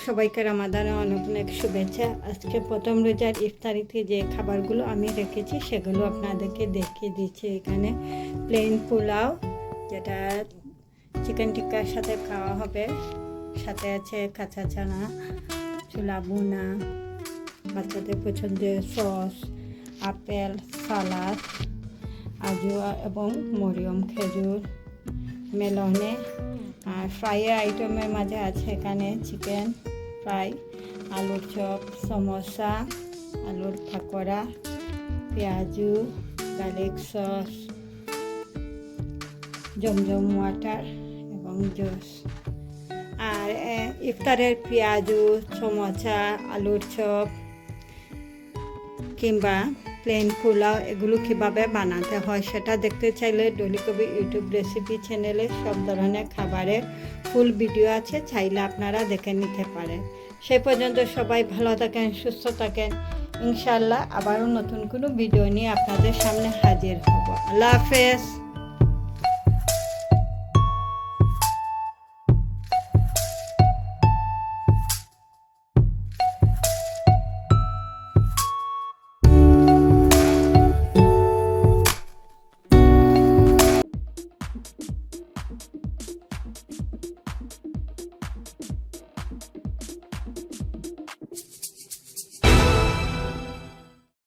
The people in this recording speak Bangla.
সবাইকে রমাদানে অনেক অনেক শুভেচ্ছা। আজকে প্রথম রোজার ইফতারিতে যে খাবারগুলো আমি রেখেছি সেগুলো আপনাদেরকে দেখিয়ে দিচ্ছি। এখানে প্লেন পোলাও, যেটা চিকেন টিক্কার সাথে খাওয়া হবে, সাথে আছে কাঁচা চানা, ছোলা বুনা, বাচ্চাদের পছন্দের সস, আপেল, সালাদ, আজওয়া এবং মরিয়ম খেজুর, মেলনে। আর ফ্রাইয়ের আইটেমের মাঝে আছে এখানে চিকেন ফ্রাই, আলুর চপ, সমোসা, আলুর পাকোড়া, পেঁয়াজু, গার্লিক সস, জমজম ওয়াটার এবং জুস। আর ইফতারের পেঁয়াজু, সমোসা, আলুর চপ কিংবা প্লেন পোলাও এগুলো কীভাবে বানাতে হয় সেটা দেখতে চাইলে ডলি কবি ইউটিউব রেসিপি চ্যানেলে সব ধরনের খাবারের ফুল ভিডিও আছে, চাইলে আপনারা দেখে নিতে পারেন। সেই পর্যন্ত সবাই ভালো থাকেন, সুস্থ থাকেন। ইনশাআল্লাহ আবারও নতুন কোনো ভিডিও নিয়ে আপনাদের সামনে হাজির হব। আল্লাহ হাফেজ।